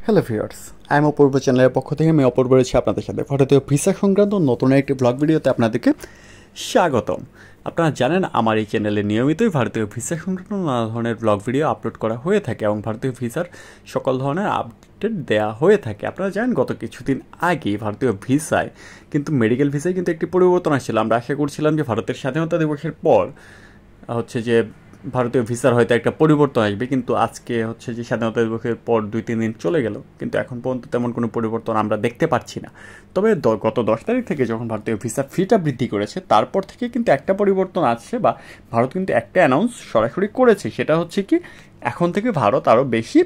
Hello viewers, I am অপূর্ব চ্যানেলের পক্ষ থেকে আমি অপূর্ব রয়েছি আপনাদের সাথে ভারতীয় ভিসা সংক্রান্ত নতুন একটি ব্লগ ভিডিওতে আপনাদেরকে স্বাগতম। আপনারা জানেন আমার এই চ্যানেলে নিয়মিতই ভারতীয় ভিসা সংক্রান্ত নানা ধরনের ব্লগ ভিডিও আপলোড করা হয়ে থাকে এবং ভারতীয় ভিসার সকল ধরনের আপডেট দেওয়া হয়ে থাকে। আপনারা জানেন গত কিছুদিন আগেই ভারতীয় ভিসায় কিন্তু মেডিকেল ভিসায় কিন্তু একটি পরিবর্তন আসছিল। আমরা আশা করছিলাম যে ভারতের স্বাধীনতা দিবসের পর হচ্ছে যে ভারতীয় ভিসার হয়তো একটা পরিবর্তন আসবে, কিন্তু আজকে হচ্ছে যে স্বাধীনতা দিবসের পর 2-3 দিন চলে গেল, কিন্তু এখন পর্যন্ত তেমন কোনো পরিবর্তন আমরা দেখতে পাচ্ছি না। তবে গত 10 তারিখ থেকে যখন ভারতীয় ভিসা ফিটা বৃদ্ধি করেছে তারপর থেকে কিন্তু একটা পরিবর্তন আসছে, বা ভারত কিন্তু একটা অ্যানাউন্স সরাসরি করেছে। সেটা হচ্ছে কি, এখন থেকে ভারত আরও বেশি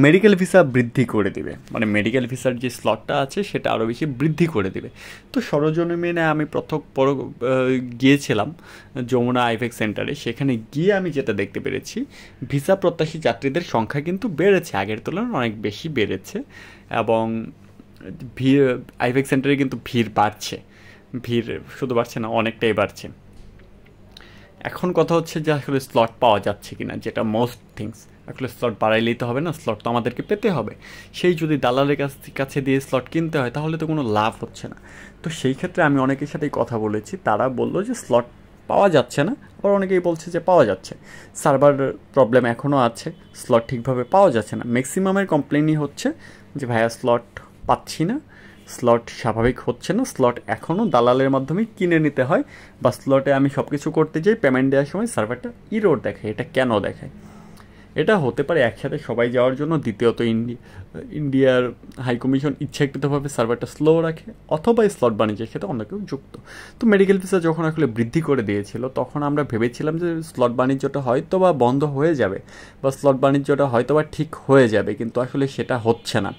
মেডিকেল ভিসা বৃদ্ধি করে দিবে, মানে মেডিকেল ভিসার যে স্লটটা আছে সেটা আরও বেশি বৃদ্ধি করে দিবে। তো সরজমিনে আমি গিয়েছিলাম যমুনা আইভেক্স সেন্টারে। সেখানে গিয়ে আমি যেটা দেখতে পেরেছি, ভিসা প্রত্যাশী যাত্রীদের সংখ্যা কিন্তু বেড়েছে, আগের তুলনায় অনেক বেশি বেড়েছে, এবং ভিড় আইভেক্স সেন্টারে কিন্তু ভিড় বাড়ছে। ভিড় শুধু বাড়ছে না, অনেকটাই বাড়ছে। এখন কথা হচ্ছে যে আসলে স্লট পাওয়া যাচ্ছে কিনা, যেটা মোস্ট থিংস। আসলে স্লট বাড়াইলেই তো হবে না, স্লট তো আমাদেরকে পেতে হবে। সেই যদি দালালের কাছে দিয়ে স্লট কিনতে হয় তাহলে তো কোনো লাভ হচ্ছে না। তো সেই ক্ষেত্রে আমি অনেকের সাথেই কথা বলেছি, তারা বললো যে স্লট পাওয়া যাচ্ছে না, আবার অনেকেই বলছে যে পাওয়া যাচ্ছে। সার্ভার প্রবলেম এখনও আছে, স্লট ঠিকভাবে পাওয়া যাচ্ছে না। ম্যাক্সিমামের কমপ্লেনই হচ্ছে যে ভাইয়া স্লট পাচ্ছি না, স্লট স্বাভাবিক হচ্ছে না, স্লট এখনও দালালের মাধ্যমে কিনে নিতে হয়, বা স্লটে আমি সব কিছু করতে যাই, পেমেন্ট দেওয়ার সময় সার্ভারটা ইরোর দেখায়। এটা কেন দেখায়? এটা হতে পারে একসাথে সবাই যাওয়ার জন্য, দ্বিতীয়ত ইন্ডিয়ার হাইকমিশন ইচ্ছাকৃতভাবে সার্ভারটা স্লো রাখে, অথবা স্লট বাণিজ্যের সাথে অন্য কেউ যুক্ত। তো মেডিকেল ভিসা যখন আসলে বৃদ্ধি করে দিয়েছিল তখন আমরা ভেবেছিলাম যে স্লট বাণিজ্যটা হয়তো বা বন্ধ হয়ে যাবে, বা স্লট বাণিজ্যটা হয়তো বা ঠিক হয়ে যাবে, কিন্তু আসলে সেটা হচ্ছে না।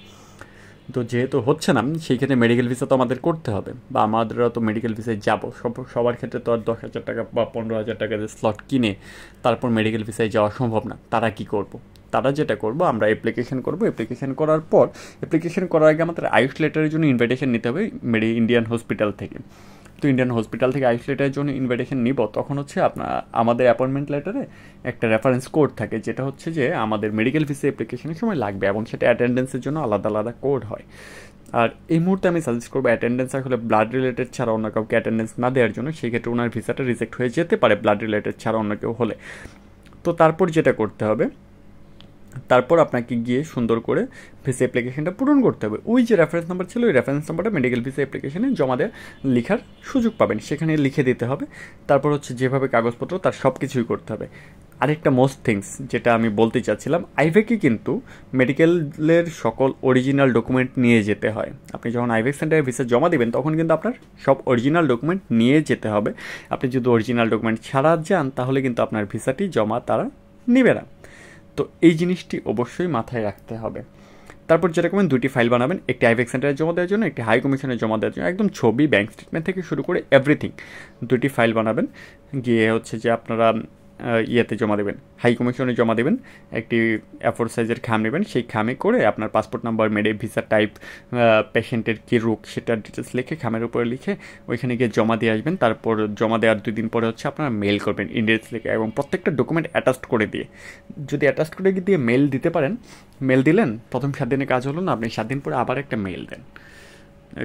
তো যেহেতু হচ্ছে না, সেই ক্ষেত্রে মেডিকেল ভিসা তো আমাদের করতে হবে, বা আমাদেরও তো মেডিকেল ভিসায় যাবো। সবার ক্ষেত্রে তো আর 10,000 টাকা বা 15,000 টাকা দিয়ে স্লট কিনে তারপর মেডিকেল ভিসায় যাওয়া সম্ভব না। তারা কি করব? তারা যেটা করবো, আমরা অ্যাপ্লিকেশন করবো। অ্যাপ্লিকেশন করার পর, অ্যাপ্লিকেশন করার আগে আমাদের আয়ুষ লেটারের জন্য ইনভাইটেশন নিতে হবে ইন্ডিয়ান হসপিটাল থেকে। তো ইন্ডিয়ান হসপিটাল থেকে আইস লেটারের জন্য ইনভাইটেশন নিব, তখন হচ্ছে আমাদের অ্যাপয়েন্টমেন্ট লেটারে একটা রেফারেন্স কোড থাকে, যেটা হচ্ছে যে আমাদের মেডিকেল ভিসা অ্যাপ্লিকেশনের সময় লাগবে, এবং সেটা অ্যাটেন্ডেন্সের জন্য আলাদা আলাদা কোড হয়। আর এই মুহূর্তে আমি সাজেস্ট করবো অ্যাটেন্ডেন্স আসলে ব্লাড রিলেটেড ছাড়া অন্য কাউকে অ্যাটেন্ডেন্স না দেওয়ার জন্য। সেই ক্ষেত্রে ওনার ভিসাটা রিজেক্ট হয়ে যেতে পারে ব্লাড রিলেটেড ছাড়া অন্য কেউ হলে। তো তারপর যেটা করতে হবে, তারপর আপনাকে গিয়ে সুন্দর করে ভিসা অ্যাপ্লিকেশনটা পূরণ করতে হবে। ওই যে রেফারেন্স নাম্বার ছিল, ওই রেফারেন্স নাম্বারটা মেডিকেল ভিসা অ্যাপ্লিকেশনে জমা দেওয়ার লেখার সুযোগ পাবেন, সেখানে লিখে দিতে হবে। তারপর হচ্ছে যেভাবে কাগজপত্র তার সব কিছুই করতে হবে। আরেকটা মোস্ট থিংস যেটা আমি বলতে চাচ্ছিলাম, আইভেকে কিন্তু মেডিকেলের সকল অরিজিনাল ডকুমেন্ট নিয়ে যেতে হয়। আপনি যখন আইভেক সেন্টারে ভিসা জমা দেবেন তখন কিন্তু আপনার সব অরিজিনাল ডকুমেন্ট নিয়ে যেতে হবে। আপনি যদি অরিজিনাল ডকুমেন্ট ছাড়া যান তাহলে কিন্তু আপনার ভিসাটি জমা তারা নেবে না। তো এই জিনিসটি অবশ্যই মাথায় রাখতে হবে। তারপর যেটা করবেন, 2টি ফাইল বানাবেন, একটি আইভেক সেন্টারে জমা দেওয়ার জন্য, একটি হাই কমিশনে জমা দেওয়ার জন্য। একদম ছবি, ব্যাঙ্ক স্টেটমেন্ট থেকে শুরু করে এভরিথিং 2টি ফাইল বানাবেন। গিয়ে হচ্ছে যে আপনারা ইয়েতে জমা দেবেন, হাই কমিশনে জমা দেবেন। একটি A4 সাইজের খাম নেবেন, সেই খামে করে আপনার পাসপোর্ট নাম্বার, ভিসা টাইপ, পেশেন্টের কী রোগ সেটার ডিটেলস লিখে খামের উপরে লিখে ওইখানে গিয়ে জমা দিয়ে আসবেন। তারপর জমা দেওয়ার 2 দিন পরে হচ্ছে আপনারা মেল করবেন ইন্ডিয়াস লিখে, এবং প্রত্যেকটা ডকুমেন্ট অ্যাটাচড করে দিয়ে, যদি অ্যাটাচড করে দিয়ে মেল দিতে পারেন, মেল দিলেন, প্রথম 7 দিনে কাজ হলো না, আপনি 7 দিন পরে আবার একটা মেল দেন।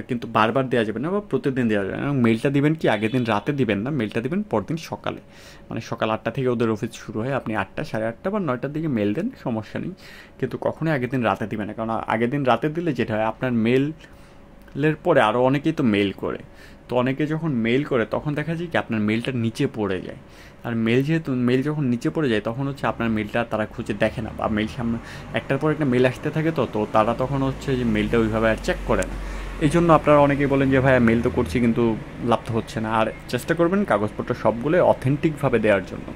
কিন্তু বারবার দেওয়া যাবে না, বা প্রতিদিন দেওয়া যাবে না। এবং মেলটা দিবেন কি, আগের দিন রাতে দিবেন না, মেলটা দিবেন পরদিন সকালে, মানে সকাল 8টা থেকে ওদের অফিস শুরু হয়, আপনি 8টা, 8:30 বা 9টার দিকে মেল দেন, সমস্যা নেই। কিন্তু কখনোই আগের দিন রাতে দিবেন না, কারণ আগের দিন রাতে দিলে যেটা হয়, আপনার মেলের পরে আরও অনেকেই তো মেল করে, তো অনেকে যখন মেল করে তখন দেখা যায় কি আপনার মেলটা নিচে পড়ে যায়। আর মেল যখন নিচে পড়ে যায় তখন হচ্ছে আপনার মেলটা তারা খুঁজে দেখে না, বা মেল সামনে একটার পর একটা মেল আসতে থাকে, তো তারা তখন হচ্ছে যে মেলটা ওইভাবে আর চেক করে না। এই জন্য আপনারা অনেকেই বলেন যে ভাইয়া মেল তো করছি কিন্তু লাভ তো হচ্ছে না। আর চেষ্টা করবেন কাগজপত্র সবগুলো অথেন্টিকভাবে দেওয়ার জন্য।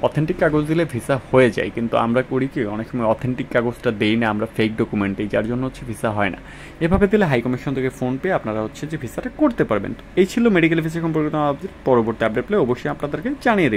অথেন্টিক কাগজ দিলে ভিসা হয়ে যায়, কিন্তু আমরা করি কি, অনেক সময় অথেন্টিক কাগজটা দেই না, আমরা ফেক ডকুমেন্ট দিই, যার জন্য হচ্ছে ভিসা হয় না। এভাবে দিলে হাই কমিশন থেকে ফোন পেয়ে আপনারা হচ্ছে যে ভিসাটা করতে পারবেন। তো এই ছিল মেডিকেল ভিসা সম্পর্কিত আপডেট। পরবর্তী আপডেট পেলে অবশ্যই আপনাদেরকে জানিয়ে দেব।